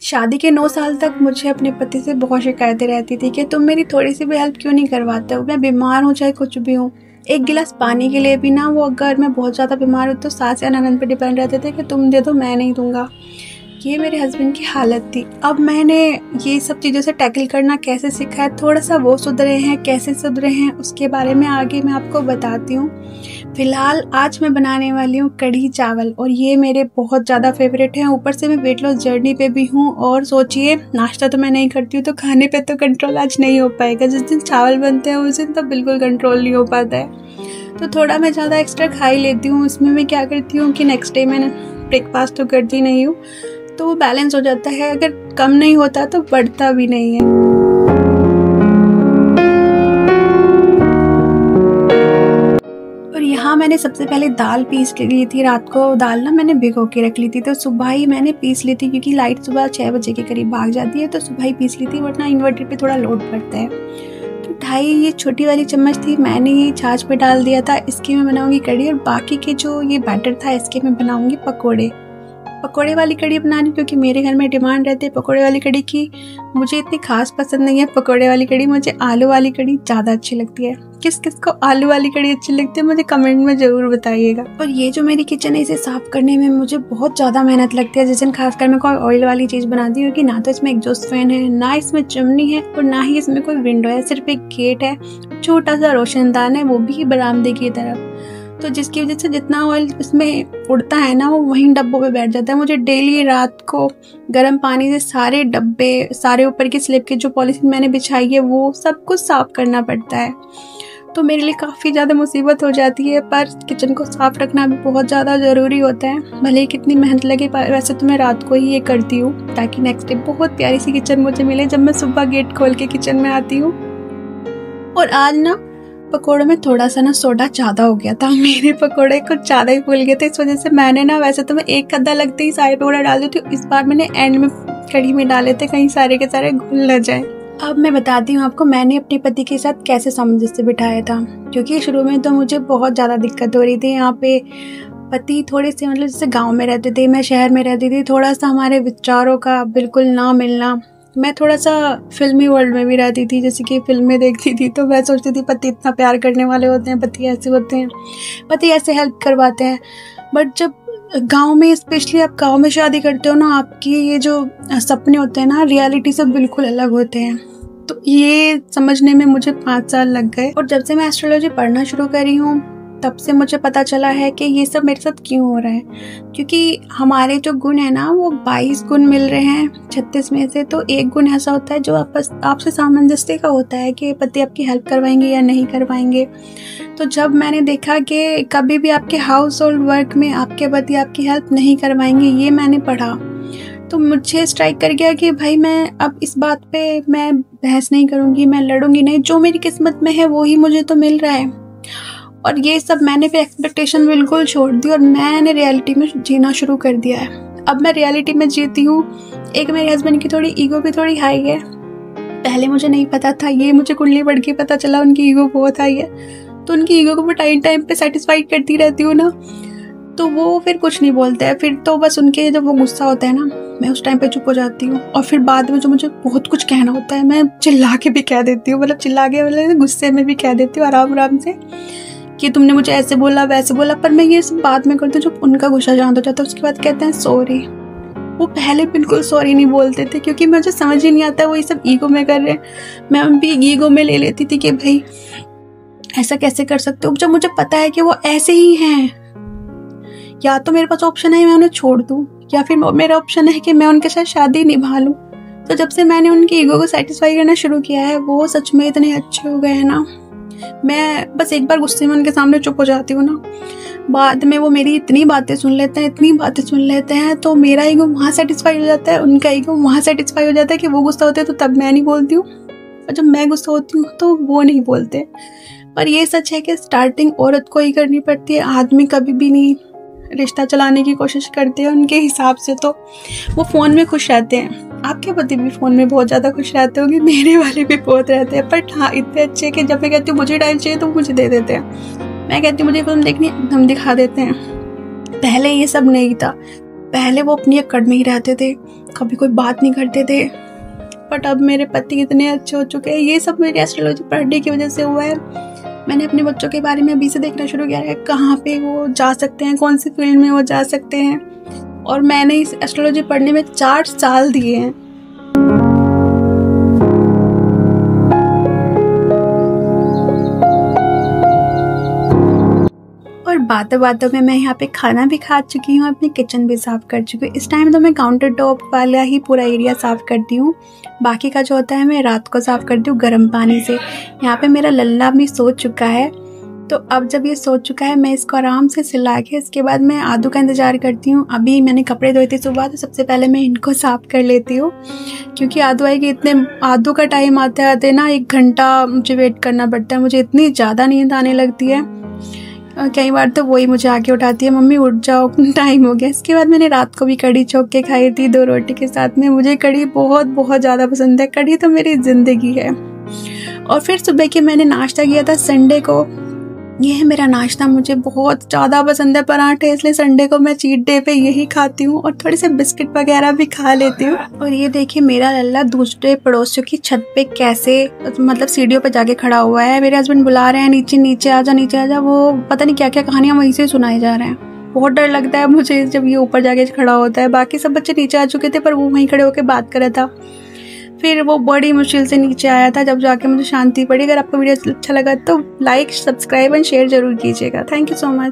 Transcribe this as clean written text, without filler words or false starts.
शादी के 9 साल तक मुझे अपने पति से बहुत शिकायतें रहती थी कि तुम मेरी थोड़ी सी भी हेल्प क्यों नहीं करवाते हो। मैं बीमार हूँ चाहे कुछ भी हूँ, एक गिलास पानी के लिए भी ना वो अगर मैं बहुत ज़्यादा बीमार हूँ तो सास या ननद पे डिपेंड रहते थे कि तुम दे दो, मैं नहीं दूंगा। ये मेरे हस्बैंड की हालत थी। अब मैंने ये सब चीज़ों से टैकल करना कैसे सीखा है, थोड़ा सा वो सुधरे हैं, कैसे सुधरे हैं उसके बारे में आगे मैं आपको बताती हूँ। फिलहाल आज मैं बनाने वाली हूँ कढ़ी चावल और ये मेरे बहुत ज़्यादा फेवरेट हैं। ऊपर से मैं वेट लॉस जर्नी पे भी हूँ और सोचिए नाश्ता तो मैं नहीं करती हूँ तो खाने पे तो कंट्रोल आज नहीं हो पाएगा। जिस दिन चावल बनते हैं उस दिन तो बिल्कुल कंट्रोल नहीं हो पाता है, तो थोड़ा मैं ज़्यादा एक्स्ट्रा खा ही लेती हूँ। इसमें मैं क्या करती हूँ कि नेक्स्ट डे मैंने ब्रेकफास्ट तो करती नहीं हूँ तो वो बैलेंस हो जाता है। अगर कम नहीं होता तो बढ़ता भी नहीं है। और यहाँ मैंने सबसे पहले दाल पीस ली थी। रात को दाल ना मैंने भिगो के रख ली थी तो सुबह ही मैंने पीस ली थी, क्योंकि लाइट सुबह 6 बजे के करीब भाग जाती है तो सुबह ही पीस ली थी, वरना इन्वर्टर पे थोड़ा लोड पड़ता है। तो 2.5 ये छोटी वाली चम्मच थी, मैंने ये छाछ पे डाल दिया था। इसकी मैं बनाऊंगी कढ़ी और बाकी के जो ये बैटर था इसके मैं बनाऊंगी पकोड़े वाली कढ़ी बनानी, क्योंकि मेरे घर में डिमांड रहती है पकोड़े वाली कढ़ी की। मुझे इतनी खास पसंद नहीं है पकोड़े वाली कढ़ी, मुझे आलू वाली कढ़ी ज़्यादा अच्छी लगती है। किस किस को आलू वाली कढ़ी अच्छी लगती है मुझे कमेंट में ज़रूर बताइएगा। और ये जो मेरी किचन है इसे साफ़ करने में मुझे बहुत ज़्यादा मेहनत लगती है। जिस दिन खासकर मैं कोई ऑयल वाली चीज़ बनाती हूँ कि ना तो इसमें एग्जॉस्ट फैन है, ना इसमें चिमनी है और ना ही इसमें कोई विंडो है, सिर्फ एक गेट है, छोटा सा रोशनदान है, वो भी बरामदे की तरफ। तो जिसकी वजह से जितना ऑयल इसमें उड़ता है ना वो वहीं डब्बों पे बैठ जाता है। मुझे डेली रात को गर्म पानी से सारे डब्बे, सारे ऊपर की स्लिप की जो पॉलीथीन मैंने बिछाई है वो सब कुछ साफ करना पड़ता है। तो मेरे लिए काफ़ी ज़्यादा मुसीबत हो जाती है, पर किचन को साफ रखना भी बहुत ज़्यादा ज़रूरी होता है। भले ही कितनी मेहनत लगे, वैसे तो मैं रात को ही ये करती हूँ ताकि नेक्स्ट डे बहुत प्यारी सी किचन मुझे मिले जब मैं सुबह गेट खोल के किचन में आती हूँ। और आज ना पकोड़े में थोड़ा सा ना सोडा ज़्यादा हो गया था, मेरे पकोड़े कुछ ज़्यादा ही फूल गए थे। इस वजह से मैंने ना, वैसे तो मैं एक कद्दा लगते ही सारे पकोड़े डाल देती हूँ, इस बार मैंने एंड में कढ़ी में डाले थे कहीं सारे के सारे घुल न जाए। अब मैं बताती हूँ आपको मैंने अपने पति के साथ कैसे सामंजस्य बिठाया था, क्योंकि शुरू में तो मुझे बहुत ज़्यादा दिक्कत हो रही थी। यहाँ पे पति थोड़े से मतलब जैसे गाँव में रहते थे, मैं शहर में रहती थी, थोड़ा सा हमारे विचारों का बिल्कुल ना मिलना। मैं थोड़ा सा फिल्मी वर्ल्ड में भी रहती थी, जैसे कि फिल्में देखती थी तो मैं सोचती थी पति इतना प्यार करने वाले होते हैं, पति ऐसे होते हैं, पति ऐसे हेल्प करवाते हैं। बट जब गांव में, स्पेशली आप गांव में शादी करते हो ना, आपकी ये जो सपने होते हैं ना रियलिटी से बिल्कुल अलग होते हैं। तो ये समझने में मुझे 5 साल लग गए। और जब से मैं एस्ट्रोलॉजी पढ़ना शुरू करी हूँ तब से मुझे पता चला है कि ये सब मेरे साथ क्यों हो रहा है। क्योंकि हमारे जो गुण है ना वो 22 गुण मिल रहे हैं 36 में से, तो एक गुण ऐसा होता है जो आपसे सामंजस्य का होता है कि पति आपकी हेल्प करवाएंगे या नहीं करवाएंगे। तो जब मैंने देखा कि कभी भी आपके हाउस होल्ड वर्क में आपके पति आपकी हेल्प नहीं करवाएंगे, ये मैंने पढ़ा, तो मुझे स्ट्राइक कर गया कि भाई मैं अब इस बात पे मैं बहस नहीं करूँगी, मैं लड़ूंगी नहीं। जो मेरी किस्मत में है वो ही मुझे तो मिल रहा है। और ये सब मैंने फिर एक्सपेक्टेशन बिल्कुल छोड़ दी और मैंने रियलिटी में जीना शुरू कर दिया है। अब मैं रियलिटी में जीती हूँ। एक मेरे हस्बैंड की थोड़ी ईगो भी थोड़ी हाई है, पहले मुझे नहीं पता था, ये मुझे कुंडली पढ़ के पता चला उनकी ईगो बहुत हाई है। तो उनकी ईगो को मैं टाइम पे सेटिस्फाइड करती रहती हूँ ना, तो वो फिर कुछ नहीं बोलते हैं। फिर तो बस उनके जब वो गुस्सा होता है ना, मैं उस टाइम पे चुप हो जाती हूँ और फिर बाद में जो मुझे बहुत कुछ कहना होता है मैं चिल्ला के भी कह देती हूँ, मतलब चिल्ला के मतलब गुस्से में भी कह देती हूँ आराम से कि तुमने मुझे ऐसे बोला वैसे बोला। पर मैं ये सब बाद में करती हूँ जब उनका गुस्सा शांत हो जाता है, उसके बाद कहते हैं सॉरी। वो पहले बिल्कुल सॉरी नहीं बोलते थे क्योंकि मुझे समझ ही नहीं आता वो ये सब ईगो में कर रहे हैं। मैं भी ईगो में ले लेती थी कि भाई ऐसा कैसे कर सकते हो, जब मुझे पता है कि वो ऐसे ही हैं। या तो मेरे पास ऑप्शन है मैं उन्हें छोड़ दूँ, या फिर मेरा ऑप्शन है कि मैं उनके साथ शादी निभा लूँ। तो जब से मैंने उनकी ईगो को सेटिस्फाई करना शुरू किया है वो सच में इतने अच्छे हो गए हैं ना। मैं बस एक बार गुस्से में उनके सामने चुप हो जाती हूँ ना, बाद में वो मेरी इतनी बातें सुन लेते हैं तो मेरा ईगो वहाँ सेटिस्फाई हो जाता है, उनका ईगो वहाँ सेटिस्फाई हो जाता है कि वो गुस्सा होते हैं तो तब मैं नहीं बोलती हूँ, और जब मैं गुस्सा होती हूँ तो वो नहीं बोलते। पर ये सच है कि स्टार्टिंग औरत को ही करनी पड़ती है, आदमी कभी भी नहीं रिश्ता चलाने की कोशिश करते हैं उनके हिसाब से। तो वो फ़ोन में खुश रहते हैं, आपके पति भी फ़ोन में बहुत ज़्यादा खुश रहते होंगे, मेरे वाले भी बहुत रहते हैं। बट हाँ इतने अच्छे कि जब मैं कहती हूँ मुझे टाइम चाहिए तो मुझे दे देते हैं, मैं कहती हूँ मुझे फिल्म देखनी हम दिखा देते हैं। पहले ये सब नहीं था, पहले वो अपनी अकड़ में ही रहते थे। कभी कोई बात नहीं करते थे, बट अब मेरे पति इतने अच्छे हो चुके हैं। ये सब मेरी एस्ट्रोलॉजी पढ़ने की वजह से हुआ है। मैंने अपने बच्चों के बारे में अभी से देखना शुरू किया है, कहाँ पे वो जा सकते हैं, कौन सी फील्ड में वो जा सकते हैं, और मैंने इस एस्ट्रोलॉजी पढ़ने में 4 साल दिए हैं। और बातों बातों में मैं यहाँ पे खाना भी खा चुकी हूँ, अपनी किचन भी साफ़ कर चुकी हूँ। इस टाइम तो मैं काउंटर टॉप वाला ही पूरा एरिया साफ़ करती हूँ, बाकी का जो होता है मैं रात को साफ़ करती हूँ गर्म पानी से। यहाँ पे मेरा लल्ला भी सो चुका है, तो अब जब ये सो चुका है मैं इसको आराम से सिला के इसके बाद मैं आदू का इंतज़ार करती हूँ। अभी मैंने कपड़े धोए थे सुबह, तो सबसे पहले मैं इनको साफ़ कर लेती हूँ, क्योंकि आदू आएगी। इतने आदू का टाइम आते आते ना 1 घंटा मुझे वेट करना पड़ता है। मुझे इतनी ज़्यादा नींद आने लगती है, कई बार तो वही मुझे आके उठाती है, मम्मी उठ जाओ टाइम हो गया। इसके बाद मैंने रात को भी कढ़ी छोक के खाई थी 2 रोटी के साथ में। मुझे कढ़ी बहुत बहुत ज़्यादा पसंद है, कढ़ी तो मेरी ज़िंदगी है। और फिर सुबह के मैंने नाश्ता किया था संडे को, ये है मेरा नाश्ता, मुझे बहुत ज़्यादा पसंद है पराठे, इसलिए संडे को मैं चीट डे पे यही खाती हूँ, और थोड़े से बिस्किट वगैरह भी खा लेती हूँ। और ये देखिए मेरा लल्ला दूसरे पड़ोसियों की छत पे कैसे मतलब सीढ़ियों पे जाके खड़ा हुआ है। मेरे हस्बैंड बुला रहे हैं नीचे नीचे आजा नीचे आजा, वो पता नहीं क्या क्या कहानियाँ वहीं से सुनाई जा रहे हैं। बहुत डर लगता है मुझे जब ये ऊपर जाके खड़ा होता है। बाकी सब बच्चे नीचे आ चुके थे, पर वो वहीं खड़े होकर बात कर रहा था। फिर वो बड़ी मुश्किल से नीचे आया था, जब जाके मुझे शांति पड़ी। अगर आपको वीडियो अच्छा लगा तो लाइक, सब्सक्राइब एंड शेयर जरूर कीजिएगा। Thank you so much.